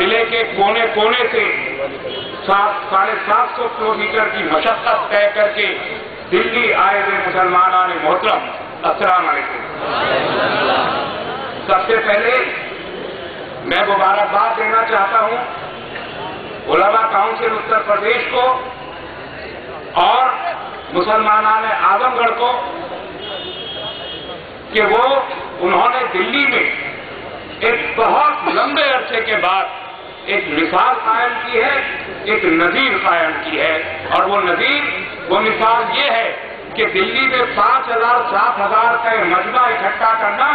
ضلع کے کونے کونے سے 750 کلومیٹر کی مشقت طے کر کے دلی آئے ہوئے مسلمانان محترم، السلام علیکم۔ سب سے پہلے میں مبارکباد دینا چاہتا ہوں علماء کونسل اتر پردیش کو اور مسلمانان اعظم گڑھ کو کہ انہوں نے دلی میں ایک بہت لمبے عرصے کے بعد ایک مثال قائم کی ہے، ایک نظیر قائم کی ہے، اور وہ نظیر، وہ مثال یہ ہے کہ دلی میں 5,000 7,000 کا مجمع اکٹھا کرنا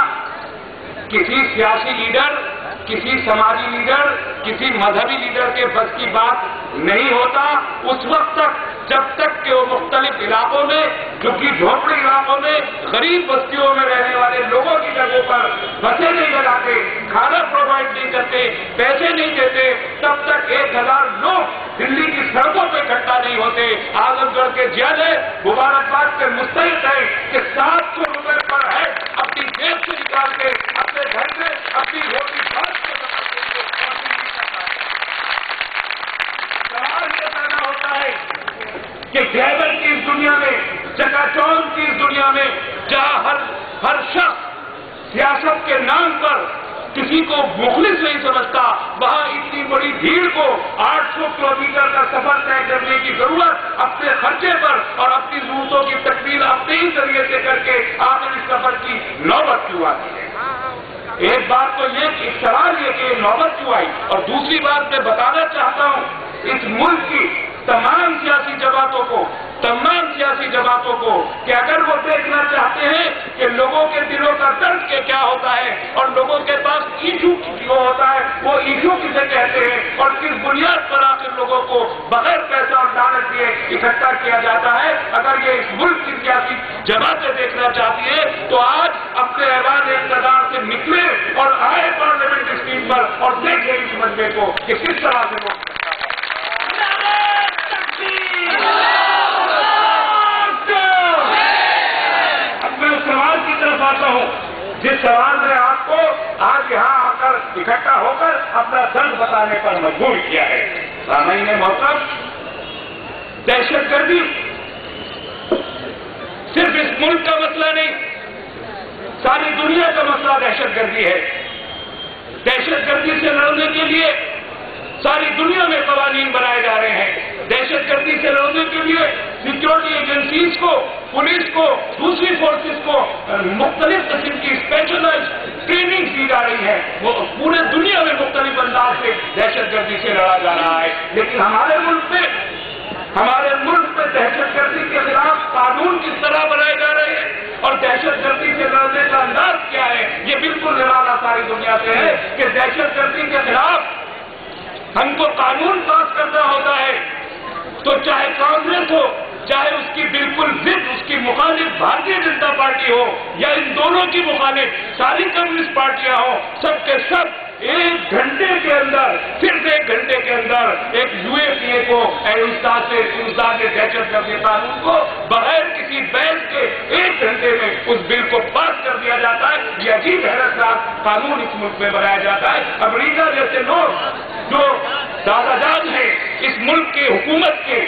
کسی سیاسی لیڈر، کسی سماجی لیڈر، کسی مذہبی لیڈر کے بس کی بات نہیں ہوتا اس وقت تک جب تک کہ وہ مختلف علاقوں میں، جھگی جھونپڑی علاقوں میں، غریب بستیوں میں رہنے والے لوگوں کی جگہوں پر بسیں نہیں لگاتے، کھانا پرووائڈ نہیں کرتے، پیسے نہیں دیتے، تب تک 1,000 لوگ دلی کی سڑکوں پہ اکٹھا نہیں ہوتے۔ اعظم گڑھ کے جیلے مبارکباد کے مستحق ہے کہ 700 روپے پر ہے اپنی جیب سے نکال کے اپنے گھر سے اپنی روٹی بات کو سوال یہ پیدا ہوتا ہے کہ گیبل کی اس دنیا میں، چکا چوند کی اس دنیا میں، جہاں ہر شخص سیاست کے نام پر کسی کو مخلص نہیں سمجھتا، وہاں اتنی بڑی بھیڑ کو 800 کلومیٹر کا سفر طے کرنے کی ضرورت اپنے خرچے پر اور اپنی ضرورتوں کی تکمیل اپنے ہی ذریعے سے کر کے آخر اس سفر کی نوبت کیوں آتی ہے؟ ایک بات تو یہ، ایک سوال یہ کہ نوبت کیوں آئی، اور دوسری بات میں بتانا چاہتا ہوں اس ملک کی تمام سیاسی جماعتوں کو کہ اگر وہ دیکھنا چاہتے ہیں کہ لوگوں کے دلوں کا درد کیا ہوتا ہے اور لوگوں کے پاس ایشو جو ہوتا ہے وہ ایشو کسے کہتے ہیں اور کس بنیاد پر آخر لوگوں کو بغیر پیسہ اور لالچ دیے اکٹھا کیا جاتا ہے، اگر یہ اس ملک کی سیاسی جماعتیں دیکھنا چاہتی ہے تو آج اپنے ایوان اقتدار سے نکلے اور آئے پارلیمنٹ اسکرین پر اور دیکھیں اس مجمے کو کہ کس طرح سے وہ جس سوال نے آپ کو آج یہاں آ کر اکٹھا ہو کر اپنا درد بتانے پر مجبور کیا ہے۔ سامعین محترم، دہشت گردی صرف اس ملک کا مسئلہ نہیں، ساری دنیا کا مسئلہ دہشت گردی ہے۔ دہشت گردی سے لڑنے کے لیے ساری دنیا میں قوانین بنائے جا رہے ہیں۔ دہشت گردی سے لڑنے کے لیے سیکورٹی ایجنسیز کو، پولیس کو، دوسری فورسز کو مختلف قسم کی اسپیشلائز ٹریننگ دی جا رہی ہے۔ وہ پورے دنیا میں مختلف انداز سے دہشت گردی سے لڑا جا رہا ہے، لیکن ہمارے ملک میں دہشت گردی کے خلاف قانون کس طرح بنائے جا رہے ہیں اور دہشت گردی سے لڑنے کا انداز کیا ہے، یہ بالکل نرالا ساری دنیا سے ہے کہ دہشت گردی کے خلاف ہم کو قانون پاس کرنا ہوتا ہے تو چاہے کانگریس ہو، چاہے اس کی بالکل ضد، اس کی مخالف بھارتیہ جنتا پارٹی ہو یا ان دونوں کی مخالف ساری کمیونسٹ پارٹیاں ہوں، سب کے سب 1 گھنٹے کے اندر، صرف 1 گھنٹے کے اندر ایک UAPA کو ہندوستان کے دہشت گردی قانون کو بغیر کسی بحث کے 1 گھنٹے میں اس بل کو پاس کر دیا جاتا ہے۔ یہ عجیب حیرت ناک قانون اس ملک میں بنایا جاتا ہے۔ امریکہ جیسے لوگ جو دادا جان ہیں اس ملک کے حکومت کے،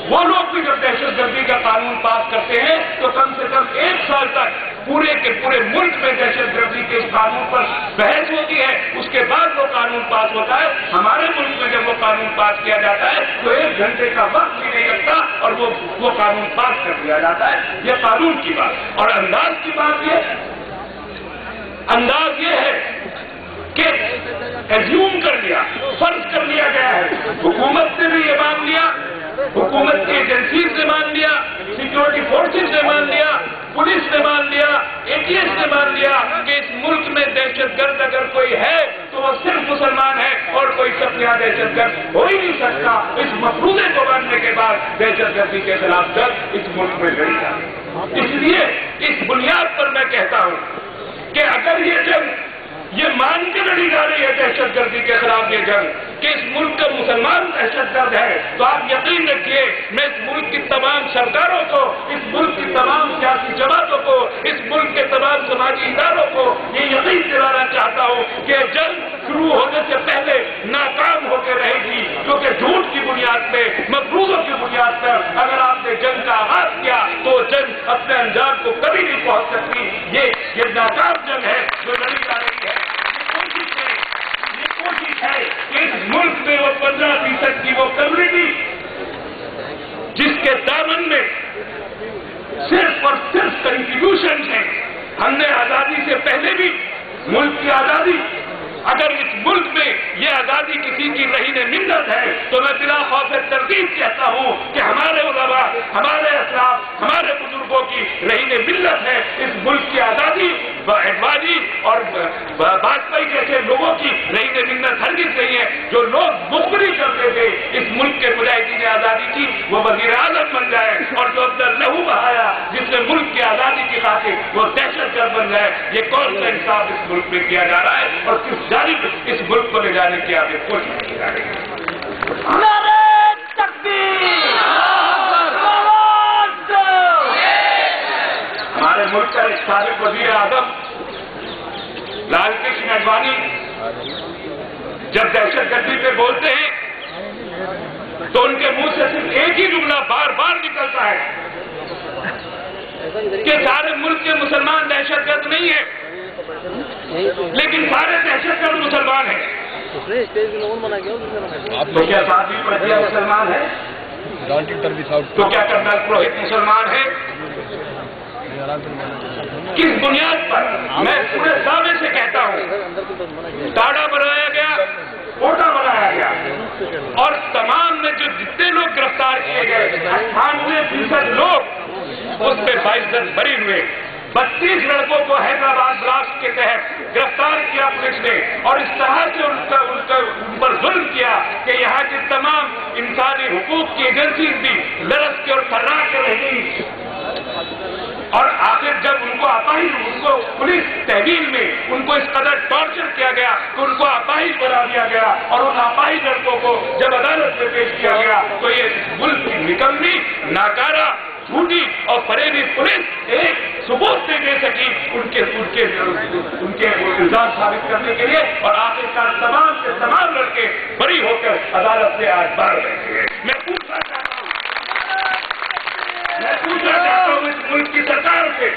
وہ لوگ بھی جب دہشت گردی کا قانون پاس کرتے ہیں تو کم سے کم 1 سال تک پورے کے پورے ملک میں دہشت گردی کے اس قانون پر بحث ہوتی ہے، اس کے بعد وہ قانون پاس ہوتا ہے۔ ہمارے ملک میں جب وہ قانون پاس کیا جاتا ہے تو 1 گھنٹے کا وقت بھی نہیں لگتا اور وہ قانون پاس کر دیا جاتا ہے۔ یہ قانون کی بات، اور انداز کی بات انداز یہ ہے کہ ایزیوم کر لیا، فرض کر لیا گیا ہے، حکومت نے بھی یہ مان لیا، حکومت کی ایجنسیز نے مان لیا، سیکورٹی فورسز نے مان لیا، پولیس نے مان لیا، ATS نے مان لیا کہ اس ملک میں دہشت گرد اگر کوئی ہے تو وہ صرف مسلمان ہے اور کوئی شخص یہاں دہشت گرد ہو ہی نہیں سکتا۔ اس مفروضے کو ماننے کے بعد دہشت گردی کے خلاف جنگ اس ملک میں لڑی جاتی۔ اس لیے اس بنیاد پر میں کہتا ہوں کہ اگر یہ جنگ یہ مان کے لڑی جا رہی ہے دہشت گردی کے خلاف یہ جنگ کہ اس ملک کا مسلمان دہشت گرد ہے، تو آپ یقین رکھیے میں اس ملک کی تمام سرکاروں کو، اس ملک کی تمام سیاسی جماعتوں کو، اس ملک کے تمام سماجی اداروں کو یہ یقین دلانا چاہتا ہوں کہ جنگ شروع ہونے سے پہلے ناکام جو کہ جھوٹ کی بنیاد پہ، مفروضوں کی بنیاد پر اگر آپ نے جنگ کا آغاز کیا تو جنگ اپنے انجام کو کبھی نہیں پہنچ سکتی. یہ ناکام جنگ ہے جو لڑی جا رہی ہے. یہ کوشش ہے کہ اس ملک میں وہ 15% کی وہ کمیونٹی جس کے دامن میں صرف اور صرف کنٹریبیوشن ہے. ہم نے آزادی سے پہلے بھی ملک کی آزادی، اگر اس ملک میں یہ آزادی کسی کی رہین منت ہے تو میں بلا خوف تردید کہتا ہوں کہ ہمارے علماء، ہمارے اسلاف، ہمارے بزرگوں کی رہین منت ہے. اس ملک کی آزادی اڈوانی اور واجپئی جیسے لوگوں کی رہین منت ہرگز نہیں ہے. جو لوگ مخبری کرتے تھے اس ملک کے مجاہدین آزادی کی وہ وزیر اعظم بن جائے، اور جو اپنا لہو بہایا جس نے ملک کی آزادی کی خاطر وہ دہشت گرد بن جائے. یہ کون سا انصاف اس ملک میں کیا جا رہا ہے اور کس جانب اس ملک کو لے جانے کی آپ کوشش کی جا رہی ہے؟ ہمارے ملک کا ایک سابق وزیر اعظم لال کرشن اڈوانی جب دہشت گردی پہ بولتے ہیں تو ان کے منہ سے صرف ایک ہی جملہ بار بار نکلتا ہے کہ سارے ملک کے مسلمان دہشت گرد نہیں ہیں لیکن سارے دہشت گرد مسلمان ہیں. تو کیا ساتھی پرجیا مسلمان ہے؟ تو کیا کرنل پروہت مسلمان ہے؟ کس بنیاد پر؟ میں پورے دعوے سے کہتا ہوں ٹاڈا بنایا گیا، کوٹا بنایا گیا، اور تمام میں جو جتنے لوگ گرفتار کیے گئے 98% لوگ اس پہ 22 بری ہوئے. 32 لڑکوں کو حیدرآباد بلاسٹ کے تحت گرفتار کیا پولیس نے، اور اس طرح سے ان پر ظلم کیا کہ یہاں کی تمام انسانی حقوق کی ایجنسیز بھی لرز کے اور تھرا کے رہ گئی. اور آخر جب ان کو اپاہج، ان کو پولیس تحویل میں ان کو اس قدر ٹارچر کیا گیا کہ ان کو اپاہج بنا دیا گیا، اور ان اپاہج لڑکوں کو جب عدالت میں پیش کیا گیا تو یہ ملک کی نکمی، ناکارہ، جھوٹی اور فریبی پولیس ایک ثبوت نہیں دے سکی ان کے الزام ثابت کرنے کے لیے، اور آخرکار تمام کے تمام لڑکے بری ہو کر عدالت سے آج باہر بیٹھے ہیں. میں پوچھنا چاہتا ہوں اس ملک کی سرکار سے